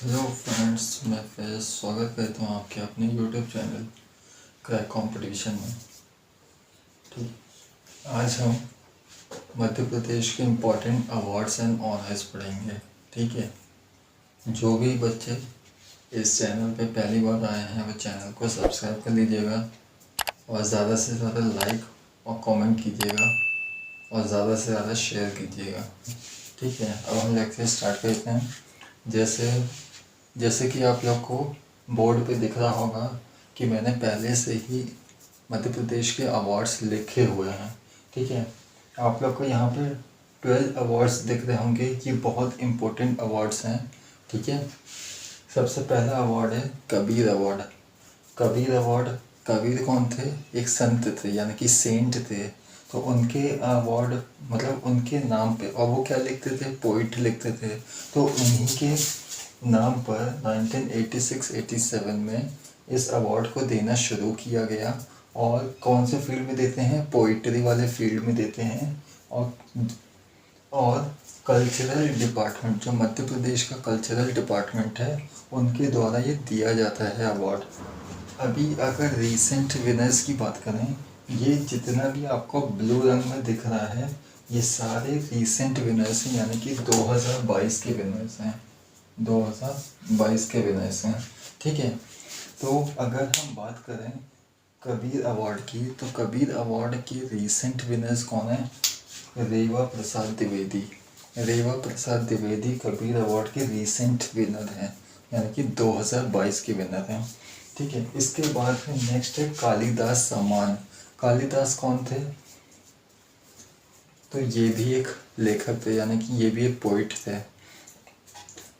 Hello friends, मैं फैज़ स्वागत करता हूँ आपके अपने यूट्यूब चैनल क्रैक कंपटीशन में। ठीक, आज हम मध्य प्रदेश के इम्पोर्टेंट अवार्ड्स एंड ऑनर्स पढ़ेंगे। ठीक है, जो भी बच्चे इस चैनल पे पहली बार आए हैं वो चैनल को सब्सक्राइब कर लीजिएगा और ज़्यादा से ज़्यादा लाइक और कमेंट कीजिएगा और ज़्यादा से ज़्यादा शेयर कीजिएगा। ठीक है, अब हम लेक्चर स्टार्ट करते हैं। जैसे कि आप लोग को बोर्ड पे दिख रहा होगा कि मैंने पहले से ही मध्य प्रदेश के अवार्ड्स लिखे हुए हैं। ठीक है, आप लोग को यहाँ पे 12 अवार्ड्स दिख रहे होंगे। ये बहुत इम्पोर्टेंट अवार्ड्स हैं। ठीक है, सबसे पहला अवार्ड है कबीर अवार्ड। कबीर अवार्ड, कबीर कौन थे? एक संत थे, यानी कि सेंट थे। तो उनके अवार्ड मतलब उनके नाम पे, और वो क्या लिखते थे? पोइट लिखते थे। तो उन्हीं के नाम पर 1986-87 में इस अवार्ड को देना शुरू किया गया। और कौन से फील्ड में देते हैं? पोइट्री वाले फील्ड में देते हैं। और कल्चरल डिपार्टमेंट, जो मध्य प्रदेश का कल्चरल डिपार्टमेंट है, उनके द्वारा ये दिया जाता है अवार्ड। अभी अगर रीसेंट विनर्स की बात करें, ये जितना भी आपको ब्लू रंग में दिख रहा है, ये सारे रीसेंट विनर्स हैं, यानी कि 2022 के विनर्स हैं। 2022 के विनर्स हैं। ठीक है, तो अगर हम बात करें कबीर अवार्ड की, तो कबीर अवार्ड के रीसेंट विनर्स कौन है? रेवा प्रसाद द्विवेदी। रेवा प्रसाद द्विवेदी कबीर अवार्ड के रीसेंट विनर हैं, यानी कि 2022 के विनर हैं। ठीक है, इसके बाद में नेक्स्ट है कालिदास सम्मान। कालिदास कौन थे? तो ये भी एक लेखक थे, यानी कि ये भी एक पोइट थे।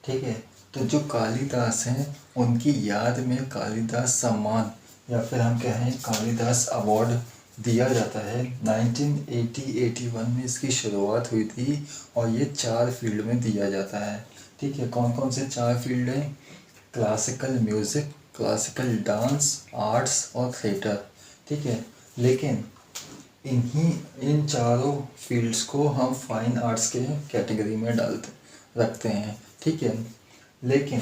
ठीक है, तो जो कालिदास हैं उनकी याद में कालिदास सम्मान या फिर हम कहें कालिदास अवार्ड दिया जाता है। 1980-81 में इसकी शुरुआत हुई थी और ये 4 फील्ड में दिया जाता है। ठीक है, कौन कौन से 4 फील्ड हैं? Classical music, classical dance, arts और थिएटर। ठीक है, लेकिन इन चारों फील्ड्स को हम फाइन आर्ट्स के कैटेगरी में रखते हैं। ठीक है, लेकिन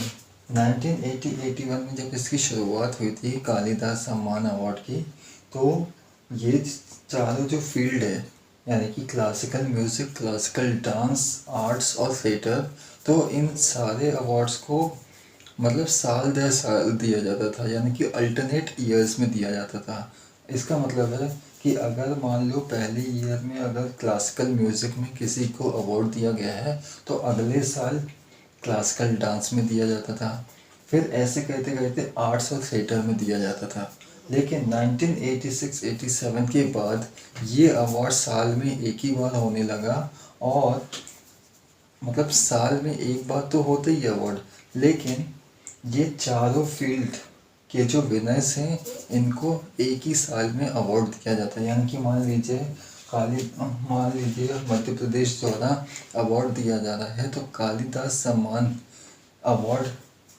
1980-81 में जब इसकी शुरुआत हुई थी कालिदास सम्मान अवार्ड की, तो ये चारों जो फील्ड है, यानी कि classical music, classical dance, arts और थिएटर, तो इन सारे अवार्ड्स को मतलब साल दर साल दिया जाता था, यानी कि अल्टरनेट ईयर्स में दिया जाता था। इसका मतलब है कि अगर मान लो पहले ईयर में अगर क्लासिकल म्यूज़िक में किसी को अवार्ड दिया गया है, तो अगले साल क्लासिकल डांस में दिया जाता था। फिर ऐसे कहते कहते आर्ट्स और थिएटर में दिया जाता था। लेकिन 1986-87 के बाद ये अवार्ड साल में एक ही बार होने लगा। और मतलब साल में एक बार तो होता ही अवार्ड, लेकिन ये चारों फील्ड के जो विनर्स हैं इनको एक ही साल में अवार्ड दिया जाता है। यानी कि मान लीजिए मध्य प्रदेश द्वारा अवार्ड दिया जा रहा है, तो कालिदास सम्मान अवार्ड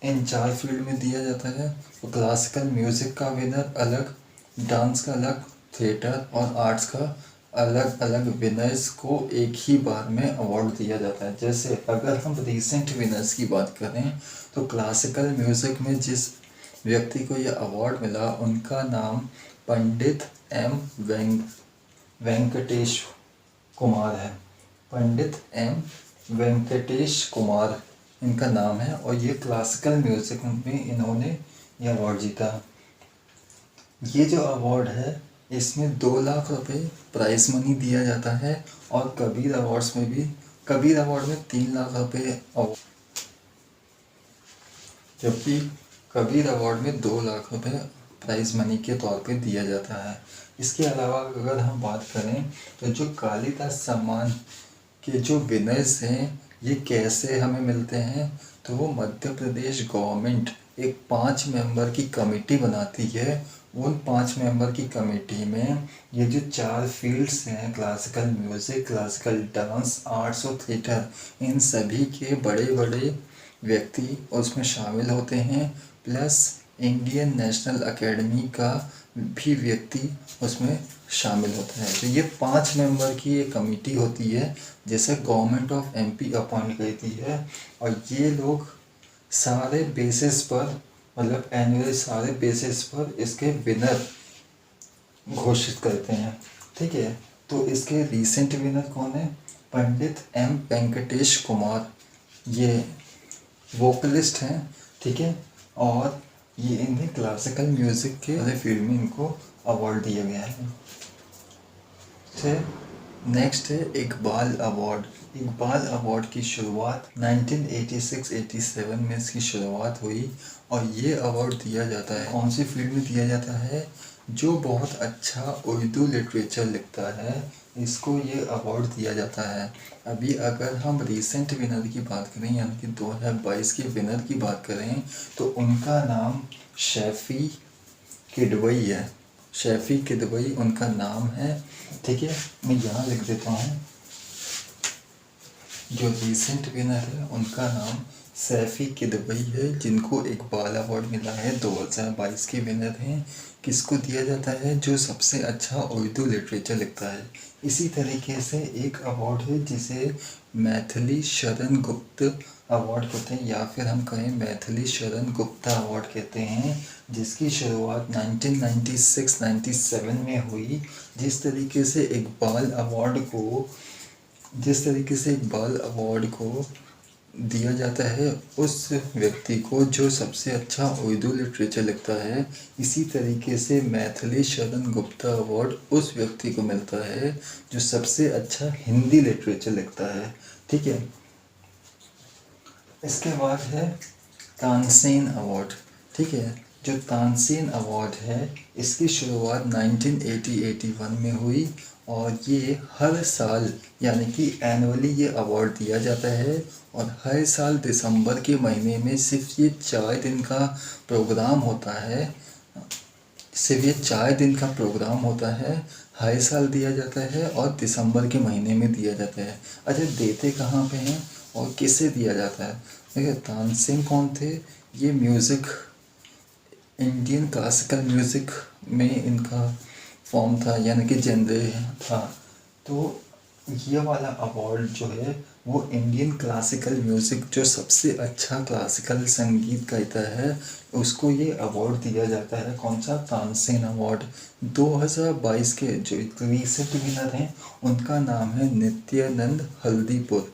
इन 4 फील्ड में दिया जाता है। तो क्लासिकल म्यूज़िक का विनर अलग, डांस का अलग, थिएटर और आर्ट्स का अलग अलग विनर्स को एक ही बार में अवार्ड दिया जाता है। जैसे अगर हम रिसेंट विनर्स की बात करें, तो क्लासिकल म्यूज़िक में जिस व्यक्ति को यह अवार्ड मिला उनका नाम पंडित एम वेंकटेश कुमार है। पंडित एम वेंकटेश कुमार इनका नाम है, और ये क्लासिकल म्यूज़िक में इन्होंने ये अवार्ड जीता। ये जो अवार्ड है इसमें 2 लाख रुपए प्राइज मनी दिया जाता है, और कबीर अवार्ड्स में भी, कबीर अवार्ड में 3 लाख रुपए, जबकि कबीर अवार्ड में 2 लाख रुपए प्राइज मनी के तौर पे दिया जाता है। इसके अलावा अगर हम बात करें तो जो कालिदास सम्मान के जो विनर्स हैं ये कैसे हमें मिलते हैं, तो वो मध्य प्रदेश गवर्नमेंट एक 5 मेंबर की कमेटी बनाती है। उन 5 मेंबर की कमेटी में ये जो 4 फील्ड्स हैं, classical music, classical dance, arts और थिएटर, इन सभी के बड़े बड़े व्यक्ति उसमें शामिल होते हैं। प्लस इंडियन नेशनल एकेडमी का भी व्यक्ति उसमें शामिल होता है। तो ये 5 मेंबर की एक कमेटी होती है जिसे गवर्नमेंट ऑफ एमपी अपॉइंट करती है, और ये लोग सारे बेसिस पर, मतलब एनुअल सारे बेसिस पर इसके विनर घोषित करते हैं। ठीक है, तो इसके रीसेंट विनर कौन है? पंडित एम वेंकटेश कुमार, ये वोकलिस्ट हैं। ठीक है, और ये इन्हें क्लासिकल म्यूज़िक के फील्ड में इनको अवार्ड दिया गया है। नेक्स्ट है इकबाल अवार्ड। इकबाल अवार्ड की शुरुआत 1986-87 में इसकी शुरुआत हुई और ये अवार्ड दिया जाता है, कौन सी फील्ड में दिया जाता है? जो बहुत अच्छा उर्दू लिटरेचर लिखता है, इसको ये अवार्ड दिया जाता है। अभी अगर हम रीसेंट विनर की बात करें, यानी कि 2022 के विनर की बात करें, तो उनका नाम शैफ़ी किदवई है। शैफ़ी किदवई उनका नाम है। ठीक है, मैं यहाँ लिख देता हूँ। जो रीसेंट विनर है उनका नाम सैफ़ी किदवई है, जिनको इकबाल अवार्ड मिला है, 2022 के विनर हैं। किसको दिया जाता है? जो सबसे अच्छा उर्दू लिटरेचर लिखता है। इसी तरीके से एक अवार्ड है जिसे मैथिली शरण गुप्त अवार्ड कहते हैं, या फिर हम कहें मैथिली शरण गुप्ता अवार्ड कहते हैं, जिसकी शुरुआत 1996-97 में हुई। जिस तरीके से इकबाल अवार्ड को दिया जाता है उस व्यक्ति को जो सबसे अच्छा उर्दू लिटरेचर लिखता है, इसी तरीके से मैथिली शरण गुप्ता अवार्ड उस व्यक्ति को मिलता है जो सबसे अच्छा हिंदी लिटरेचर लिखता है। ठीक है, इसके बाद है तानसेन अवार्ड। ठीक है, जो तानसेन अवार्ड है इसकी शुरुआत 1980-81 में हुई और ये हर साल, यानी कि एनुअली ये अवार्ड दिया जाता है और हर साल दिसंबर के महीने में सिर्फ ये 4 दिन का प्रोग्राम होता है। हर साल दिया जाता है और दिसंबर के महीने में दिया जाता है। अच्छा, देते कहाँ पे हैं और किसे दिया जाता है? देखिए, तानसेन कौन थे? ये म्यूज़िक, इंडियन क्लासिकल म्यूज़िक में इनका फॉर्म था, यानी कि जेनरे था। तो ये वाला अवार्ड जो है वो इंडियन क्लासिकल म्यूज़िक, जो सबसे अच्छा क्लासिकल संगीत गाता है, उसको ये अवार्ड दिया जाता है। कौन सा? तानसेन अवार्ड। 2022 के जो रीसेंट विनर हैं उनका नाम है नित्यानंद हल्दीपुर,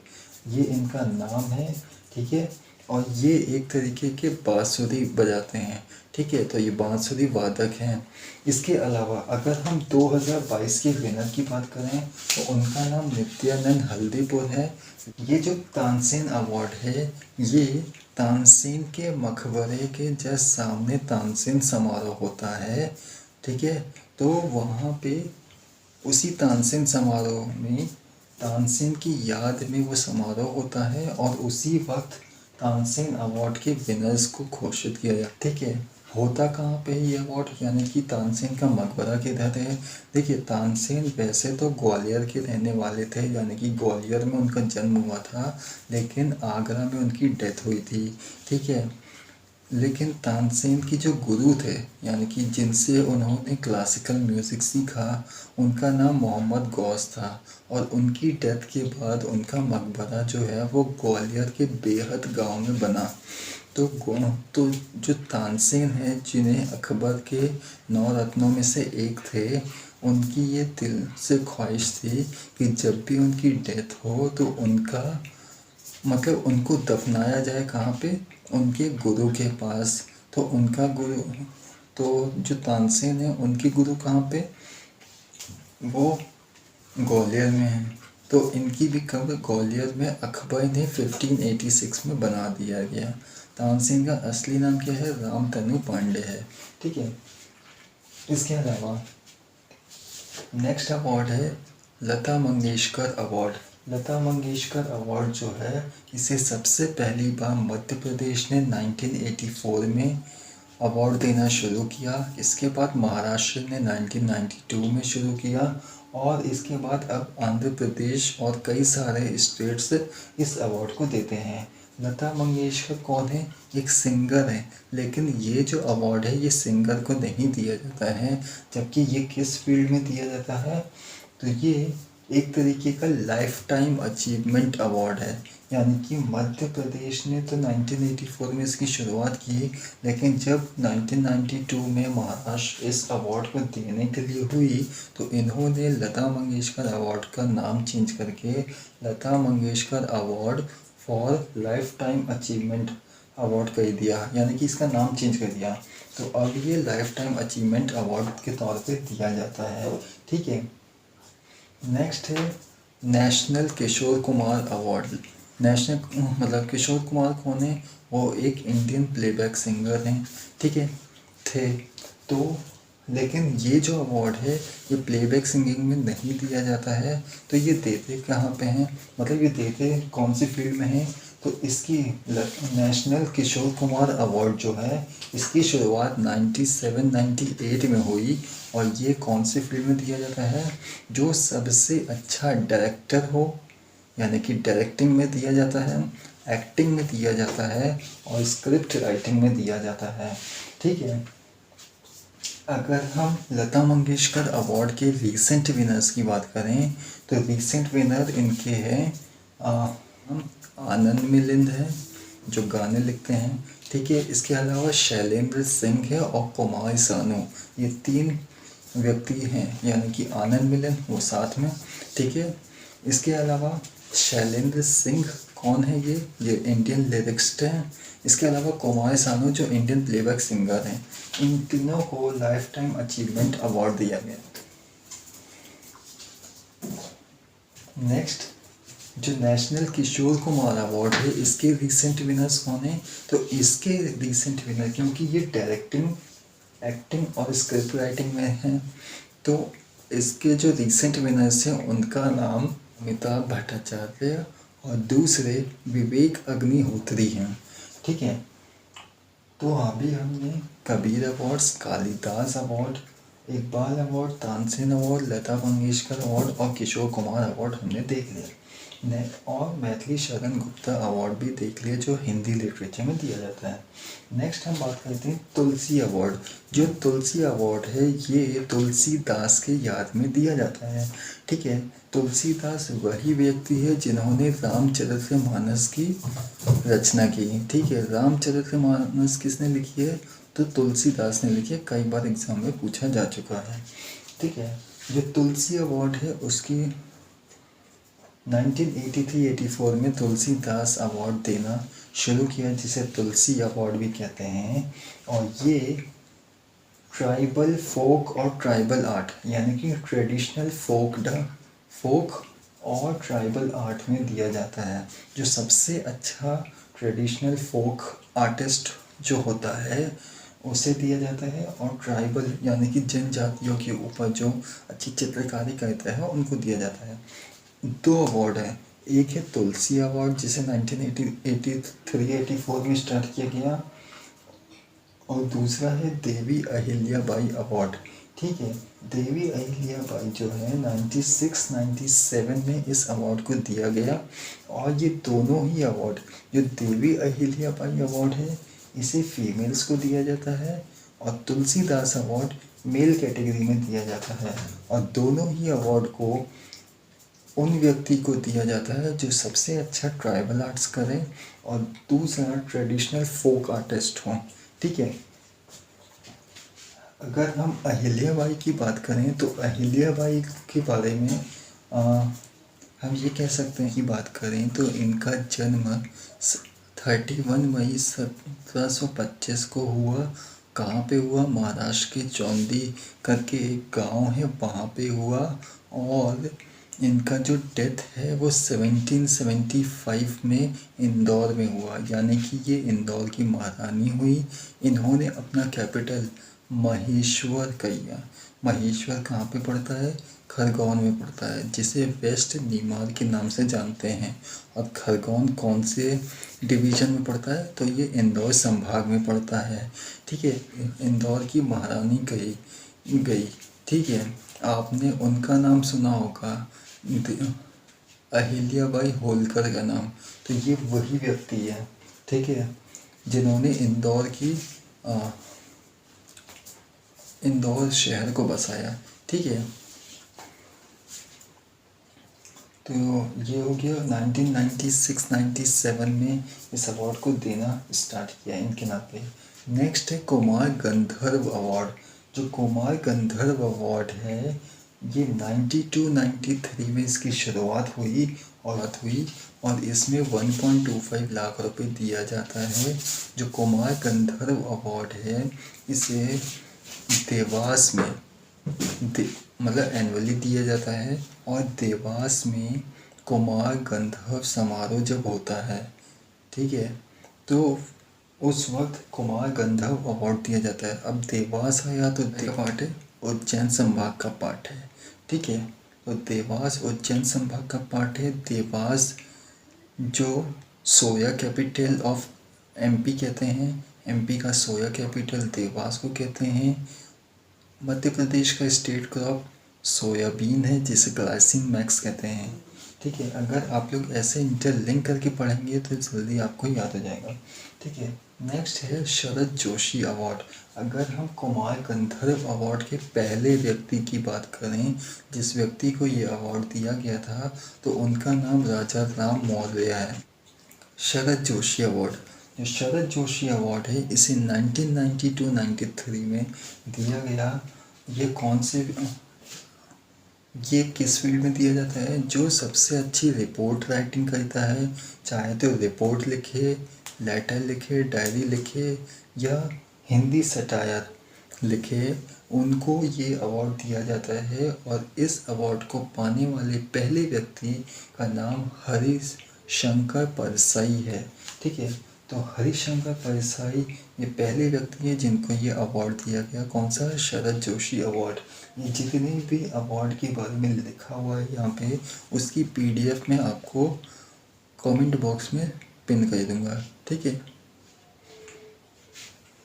ये इनका नाम है। ठीक है, और ये एक तरीके के बांसुरी बजाते हैं। ठीक है, तो ये बांसुरी वादक हैं। इसके अलावा अगर हम 2022 के विनर की बात करें तो उनका नाम नित्यानंद हल्दीपुर है। ये जो तानसेन अवार्ड है, ये तानसेन के मकबरे के जस्ट सामने तानसेन समारोह होता है। ठीक है, तो वहाँ पे उसी तानसेन समारोह में तानसेन की याद में वो समारोह होता है और उसी वक्त तानसेन अवार्ड के विनर्स को घोषित किया जाता है। ठीक है, होता कहाँ पे है ये अवार्ड, यानी कि तानसेन का मकबरा किधर है? देखिए, तानसेन वैसे तो ग्वालियर के रहने वाले थे, यानी कि ग्वालियर में उनका जन्म हुआ था, लेकिन आगरा में उनकी डेथ हुई थी। ठीक है, लेकिन तानसेन की जो गुरु थे, यानी कि जिनसे उन्होंने क्लासिकल म्यूज़िक सीखा, उनका नाम मोहम्मद गौस था और उनकी डेथ के बाद उनका मकबरा जो है वो ग्वालियर के बेहद गांव में बना। तो जो तानसेन है, जिन्हें अकबर के 9 रत्नों में से एक थे, उनकी ये दिल से ख्वाहिश थी कि जब भी उनकी डेथ हो तो उनको दफनाया जाए कहाँ पे? उनके गुरु के पास। तो उनका गुरु, तो जो तानसेन है उनके गुरु कहाँ पे? वो ग्वालियर में है। तो इनकी भी कब्र ग्वालियर में अकबर ने 1586 में बना दिया गया। तानसेन का असली नाम क्या है? रामतनु पांडे है। ठीक है, इसके अलावा नेक्स्ट अवार्ड है लता मंगेशकर अवार्ड। लता मंगेशकर अवार्ड जो है, इसे सबसे पहली बार मध्य प्रदेश ने 1984 में अवार्ड देना शुरू किया। इसके बाद महाराष्ट्र ने 1992 में शुरू किया और इसके बाद अब आंध्र प्रदेश और कई सारे स्टेट्स इस अवार्ड को देते हैं। लता मंगेशकर कौन है? एक सिंगर है, लेकिन ये जो अवार्ड है ये सिंगर को नहीं दिया जाता है। जबकि ये किस फील्ड में दिया जाता है? तो ये एक तरीके का लाइफ टाइम अचीवमेंट अवार्ड है। यानी कि मध्य प्रदेश ने तो 1984 में इसकी शुरुआत की, लेकिन जब 1992 में महाराष्ट्र इस अवार्ड को देने के लिए हुई तो इन्होंने लता मंगेशकर अवार्ड का नाम चेंज करके Lata Mangeshkar award for lifetime achievement award कर दिया, यानी कि इसका नाम चेंज कर दिया। तो अब ये लाइफ टाइम अचीवमेंट अवार्ड के तौर पे दिया जाता है, ठीक है। नेक्स्ट है national Kishore Kumar award. National मतलब किशोर कुमार कौन है? वो एक इंडियन प्लेबैक सिंगर हैं, ठीक है, थे। तो लेकिन ये जो अवार्ड है ये प्लेबैक सिंगिंग में नहीं दिया जाता है, तो ये देते कहाँ पे हैं, मतलब ये देते कौन सी फील्ड में हैं? तो इसकी नेशनल किशोर कुमार अवार्ड जो है इसकी शुरुआत 97-98 में हुई, और ये कौन सी फील्ड में दिया जाता है? जो सबसे अच्छा डायरेक्टर हो, यानी कि डायरेक्टिंग में दिया जाता है, एक्टिंग में दिया जाता है और स्क्रिप्ट राइटिंग में दिया जाता है, ठीक है। अगर हम लता मंगेशकर अवार्ड के रीसेंट विनर्स की बात करें तो रीसेंट विनर इनके हैं आनंद मिलिंद है जो गाने लिखते हैं, ठीक है। इसके अलावा शैलेंद्र सिंह है और कुमार सानू, ये 3 व्यक्ति हैं, यानी कि आनंद मिलिंद वो साथ में, ठीक है। इसके अलावा शैलेंद्र सिंह कौन है? ये इंडियन लिरिक्स्ट हैं। इसके अलावा कुमार सानू जो इंडियन प्लेबैक सिंगर हैं। इन तीनों को लाइफ टाइम अचीवमेंट अवार्ड दिया गया। नेक्स्ट जो नेशनल किशोर कुमार अवार्ड है इसके रिसेंट विनर्स कौन है? तो इसके रिसेंट विनर, क्योंकि ये डायरेक्टिंग, एक्टिंग और स्क्रिप्ट राइटिंग में हैं, तो इसके जो रिसेंट विनर्स हैं उनका नाम अमिताभ भट्टाचार्य और दूसरे विवेक अग्निहोत्री हैं, ठीक है। तो अभी हमने Kabir awards, Kalidas award, Iqbal award, Tansen award, Lata Mangeshkar award और किशोर कुमार अवार्ड हमने देख लिया और मैथिली शरण गुप्ता अवार्ड भी देख लिया जो हिंदी लिटरेचर में दिया जाता है। नेक्स्ट हम बात करते हैं तुलसी अवार्ड। जो तुलसी अवार्ड है ये तुलसीदास के याद में दिया जाता है, ठीक है। तुलसीदास वही व्यक्ति है जिन्होंने रामचरितमानस की रचना की, ठीक है। रामचरितमानस किसने लिखी है? तो तुलसीदास ने लिखी है, कई बार एग्जाम में पूछा जा चुका है, ठीक है। जो तुलसी अवार्ड है उसकी 1983-84 में तुलसीदास अवार्ड देना शुरू किया, जिसे तुलसी अवार्ड भी कहते हैं, और ये ट्राइबल फोक और ट्राइबल आर्ट, यानी कि ट्रेडिशनल फोक और ट्राइबल आर्ट में दिया जाता है। जो सबसे अच्छा ट्रेडिशनल फोक आर्टिस्ट जो होता है उसे दिया जाता है, और ट्राइबल यानी कि जनजातियों के ऊपर जो अच्छी चित्रकारी करता है उनको दिया जाता है। 2 अवार्ड हैं, एक है तुलसी अवार्ड जिसे 1983-84 में स्टार्ट किया गया, और दूसरा है देवी अहिल्याबाई अवार्ड, ठीक है। देवी अहिल्याबाई जो है 96-97 में इस अवार्ड को दिया गया, और ये दोनों ही अवार्ड, जो देवी अहिल्याबाई अवार्ड है इसे फीमेल्स को दिया जाता है, और तुलसीदास अवार्ड मेल कैटेगरी में दिया जाता है, और दोनों ही अवार्ड को उन व्यक्ति को दिया जाता है जो सबसे अच्छा ट्राइबल आर्ट्स करें और दूसरा ट्रेडिशनल फोक आर्टिस्ट हों, ठीक है। अगर हम अहिल्याबाई की बात करें तो अहिल्याबाई के बारे में हम ये कह सकते हैं कि बात करें तो इनका जन्म 31 मई 1725 को हुआ। कहाँ पे हुआ? महाराष्ट्र के चौंदी करके एक गांव है वहाँ पे हुआ, और इनका जो डेथ है वो 1775 में इंदौर में हुआ, यानी कि ये इंदौर की महारानी हुई। इन्होंने अपना कैपिटल महेश्वर किया। महेश्वर कहाँ पे पड़ता है? खरगोन में पड़ता है, जिसे वेस्ट नीमार के नाम से जानते हैं। और खरगोन कौन से डिवीज़न में पड़ता है? तो ये इंदौर संभाग में पड़ता है, ठीक है। इंदौर की महारानी गई, ठीक है। आपने उनका नाम सुना होगा, अहिल्याबाई होलकर का नाम, तो ये वही व्यक्ति है, ठीक है, जिन्होंने इंदौर शहर को बसाया, ठीक है। तो ये हो गया 1996-97 में इस अवार्ड को देना स्टार्ट किया इनके नाम पे। नेक्स्ट है कुमार गंधर्व अवार्ड। जो कुमार गंधर्व अवार्ड है ये 92-93 में इसकी शुरुआत हुई और इसमें 1.25 लाख रुपए दिया जाता है। जो कुमार गंधर्व अवार्ड है इसे देवास में मतलब एनुअली दिया जाता है और देवास में कुमार गंधर्व समारोह जब होता है, ठीक है, तो उस वक्त कुमार गंधर्व अवार्ड दिया जाता है। अब देवास आया तो पार्ट है उज्जैन संभाग का पार्ट है, ठीक है। तो देवास उज्जैन संभाग का पार्ट है। देवास जो सोया कैपिटल ऑफ एमपी कहते हैं, एमपी का सोया कैपिटल देवास को कहते हैं। मध्य प्रदेश का स्टेट क्रॉप सोयाबीन है जिसे ग्लाइसिन मैक्स कहते हैं, ठीक है। अगर आप लोग ऐसे इंटरलिंक करके पढ़ेंगे तो जल्दी आपको याद हो जाएगा, ठीक है। नेक्स्ट है शरद जोशी अवार्ड। अगर हम कुमार गंधर्व अवार्ड के पहले व्यक्ति की बात करें जिस व्यक्ति को ये अवार्ड दिया गया था तो उनका नाम राजा राम मौर्य है। शरद जोशी अवार्ड, जो शरद जोशी अवार्ड है इसे 1992-93 में दिया गया। ये किस फील्ड में दिया जाता है? जो सबसे अच्छी रिपोर्ट राइटिंग करता है, चाहे तो रिपोर्ट लिखे, लेटर लिखे, डायरी लिखे या हिंदी सटायर लिखे, उनको ये अवार्ड दिया जाता है। और इस अवार्ड को पाने वाले पहले व्यक्ति का नाम हरिशंकर परसाई है, ठीक है। तो हरिशंकर परसाई ये पहले व्यक्ति हैं जिनको ये अवार्ड दिया गया। कौन सा? शरद जोशी अवार्ड। ये जितने भी अवार्ड के बारे में लिखा हुआ है यहाँ पे उसकी पीडीएफ में आपको कमेंट बॉक्स में पिन कर दूंगा, ठीक है।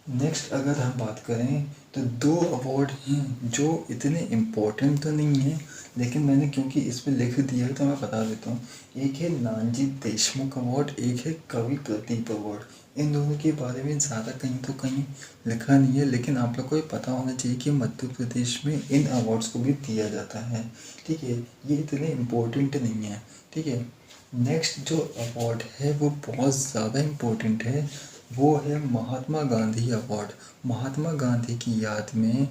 नेक्स्ट अगर हम बात करें तो दो अवार्ड हैं जो इतने इम्पोर्टेंट तो नहीं हैं लेकिन मैंने क्योंकि इस पर लिख दिया है तो मैं बता देता हूँ। एक है नानाजी देशमुख अवार्ड, एक है कवि प्रदीप अवार्ड। इन दोनों के बारे में ज़्यादा कहीं तो कहीं लिखा नहीं है लेकिन आप लोग को ये पता होना चाहिए कि मध्य प्रदेश में इन अवार्ड्स को भी दिया जाता है, ठीक है। ये इतने इम्पोर्टेंट नहीं है, ठीक है। नेक्स्ट जो अवार्ड है वो बहुत ज़्यादा इम्पोर्टेंट है, वो है महात्मा गांधी अवार्ड। महात्मा गांधी की याद में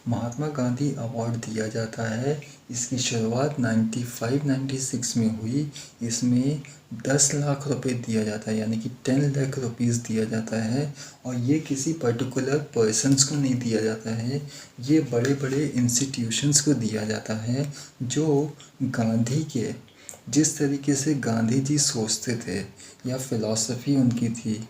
महात्मा गांधी अवार्ड दिया जाता है। इसकी शुरुआत 95-96 में हुई। इसमें 10 लाख रुपए दिया जाता है, यानी कि 10 लाख रुपीज़ दिया जाता है। और ये किसी पर्टिकुलर पर्सन्स को नहीं दिया जाता है, ये बड़े बड़े इंस्टीट्यूशंस को दिया जाता है जो गांधी के जिस तरीके से गांधी जी सोचते थे या फिलॉसफी उनकी थी,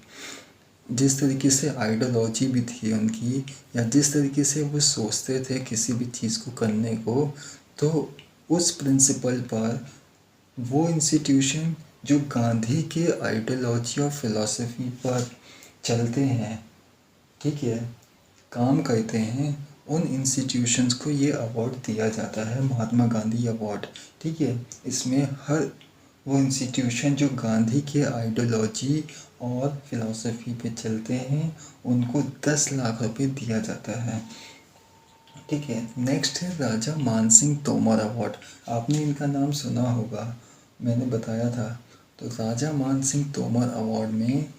जिस तरीके से आइडियोलॉजी भी थी उनकी, या जिस तरीके से वो सोचते थे किसी भी चीज़ को करने को, तो उस प्रिंसिपल पर वो इंस्टीट्यूशन जो गांधी के आइडियोलॉजी और फिलॉसफी पर चलते हैं, ठीक है, काम करते हैं, उन इंस्टीट्यूशंस को ये अवार्ड दिया जाता है, महात्मा गांधी अवार्ड, ठीक है। इसमें हर वो इंस्टीट्यूशन जो गांधी के आइडियोलॉजी और फिलॉसफी पे चलते हैं उनको 10 लाख रुपए दिया जाता है, ठीक है। नेक्स्ट है राजा मानसिंह तोमर अवार्ड। आपने इनका नाम सुना होगा, मैंने बताया था। तो राजा मानसिंह तोमर अवार्ड में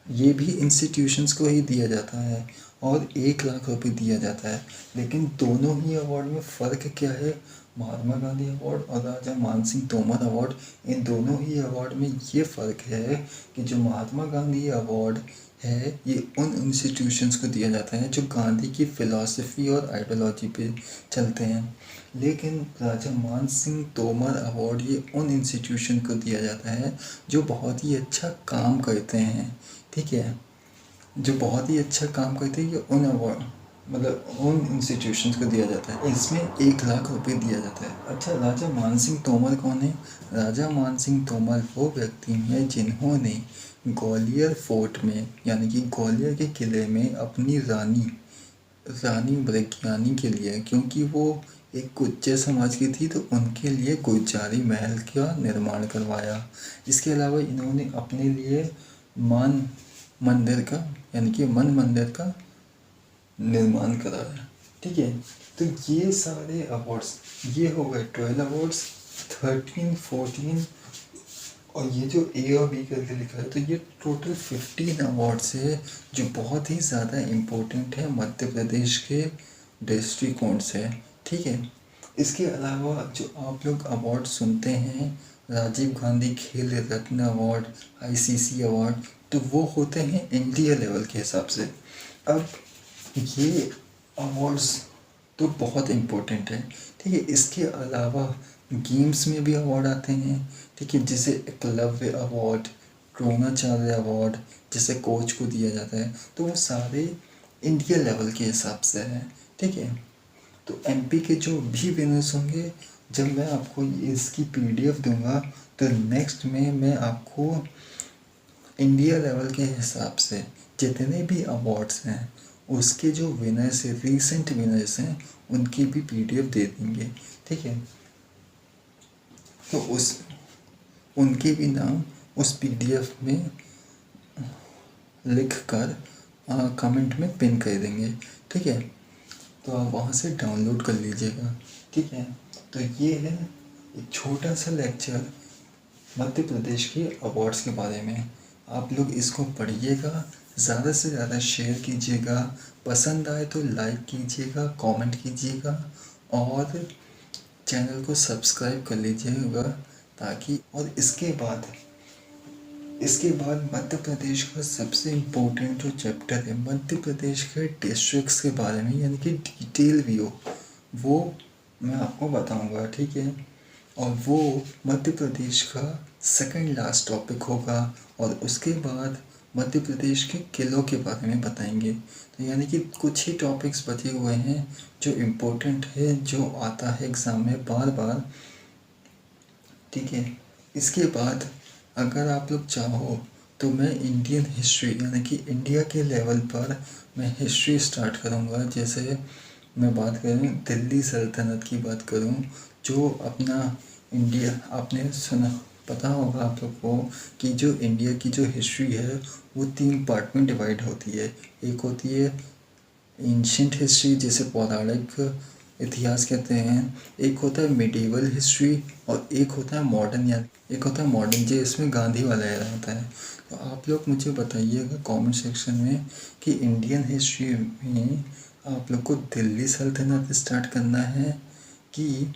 ये भी इंस्टीट्यूशंस को ही दिया जाता है और 1 लाख रुपए दिया जाता है। लेकिन दोनों ही अवार्ड में फ़र्क क्या है? महात्मा गांधी अवार्ड और राजा मानसिंह तोमर अवार्ड, इन दोनों ही अवार्ड में ये फ़र्क है कि जो महात्मा गांधी अवार्ड है ये उन इंस्टीट्यूशंस को दिया जाता है जो गांधी की फ़िलॉसफी और आइडियोलॉजी पे चलते हैं। लेकिन राजा मानसिंह तोमर अवार्ड ये उन इंस्टीट्यूशन को दिया जाता है जो बहुत ही अच्छा काम करते हैं, ठीक है, जो बहुत ही अच्छा काम करते हैं। ये उन अवार्ड मतलब उन इंस्टीट्यूशंस को दिया जाता है। इसमें 1 लाख रुपए दिया जाता है। अच्छा, राजा मानसिंह तोमर कौन है? राजा मानसिंह तोमर वो व्यक्ति हैं जिन्होंने ग्वालियर फोर्ट में यानी कि ग्वालियर के किले में अपनी रानी मृज्ञानी के लिए, क्योंकि वो एक गुज्जर समाज की थी तो उनके लिए गुज्जारी महल का निर्माण करवाया। इसके अलावा इन्होंने अपने लिए मन मंदिर का निर्माण कराया, ठीक है। तो ये सारे अवार्ड्स ये हो गए 12 अवार्ड्स 13, 14 और ये जो ए और बी करके लिखा है, तो ये टोटल 15 अवार्ड्स है जो बहुत ही ज़्यादा इम्पोर्टेंट है मध्य प्रदेश के दृष्टिकोण से। ठीक है, इसके अलावा जो आप लोग अवार्ड सुनते हैं, राजीव गांधी खेल रत्न अवार्ड, आईसीसी अवार्ड, तो वो होते हैं इंडिया लेवल के हिसाब से। अब ये अवार्ड्स तो बहुत इम्पोर्टेंट है। ठीक है, इसके अलावा गेम्स में भी अवार्ड आते हैं। ठीक है, जैसे एकलव्य अवार्ड, द्रोणाचार्य अवार्ड, जैसे कोच को दिया जाता है, तो वो सारे इंडिया लेवल के हिसाब से हैं। ठीक है, तो एमपी के जो भी विनर्स होंगे, जब मैं आपको इसकी पीडीएफ दूंगा तो नेक्स्ट में मैं आपको इंडिया लेवल के हिसाब से जितने भी अवार्ड्स हैं उसके जो विनर्स हैं, रीसेंट विनर्स हैं, उनकी भी पीडीएफ दे देंगे। ठीक है, तो उनके भी नाम उस पीडीएफ में लिख कर कमेंट में पिन कर देंगे। ठीक है, तो आप वहाँ से डाउनलोड कर लीजिएगा। ठीक है, तो ये है एक छोटा सा लेक्चर मध्य प्रदेश के अवार्ड्स के बारे में। आप लोग इसको पढ़िएगा, ज़्यादा से ज़्यादा शेयर कीजिएगा, पसंद आए तो लाइक कीजिएगा, कमेंट कीजिएगा और चैनल को सब्सक्राइब कर लीजिएगा ताकि, और इसके बाद मध्य प्रदेश का सबसे इम्पोर्टेंट जो चैप्टर है मध्य प्रदेश के डिस्ट्रिक्ट्स के बारे में, यानी कि डिटेल व्यू, वो मैं आपको बताऊंगा। ठीक है, और वो मध्य प्रदेश का सेकंड लास्ट टॉपिक होगा और उसके बाद मध्य प्रदेश के किलों के बारे में बताएंगे। तो यानी कि कुछ ही टॉपिक्स बचे हुए हैं जो इम्पोर्टेंट है, जो आता है एग्ज़ाम में बार बार। ठीक है, इसके बाद अगर आप लोग चाहो तो मैं इंडियन हिस्ट्री, यानी कि इंडिया के लेवल पर मैं हिस्ट्री स्टार्ट करूँगा। जैसे मैं बात करूँ दिल्ली सल्तनत की बात करूँ, जो अपना इंडिया, आपने सुना, पता होगा आप लोग को कि जो इंडिया की जो हिस्ट्री है वो 3 पार्ट में डिवाइड होती है। एक होती है एंशिएंट हिस्ट्री, जिसे पौराणिक इतिहास कहते हैं, एक होता है मिडीवल हिस्ट्री और एक होता है मॉडर्न, या एक होता है मॉडर्न, जो इसमें गांधी वाला एरा होता है। तो आप लोग मुझे बताइएगा कमेंट सेक्शन में कि इंडियन हिस्ट्री में आप लोग को दिल्ली सल्तनत स्टार्ट करना है कि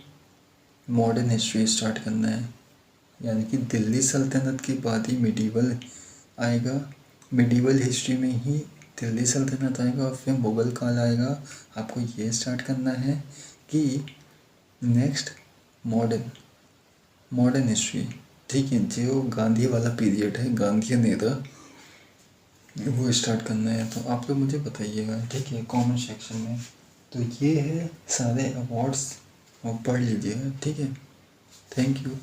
मॉडर्न हिस्ट्री स्टार्ट करना है। यानी कि दिल्ली सल्तनत के बाद ही मिडीवल आएगा, मिडीवल हिस्ट्री में ही दिल्ली सल्तनत आएगा और फिर मुग़ल काल आएगा। आपको ये स्टार्ट करना है कि नेक्स्ट मॉडर्न हिस्ट्री। ठीक है, जो गांधी वाला पीरियड है, गांधी नेता, वो स्टार्ट करना है। तो आप लोग मुझे बताइएगा, ठीक है, कमेंट सेक्शन में। तो ये है सारे अवार्ड्स, और पढ़ लीजिएगा। ठीक है, थैंक यू।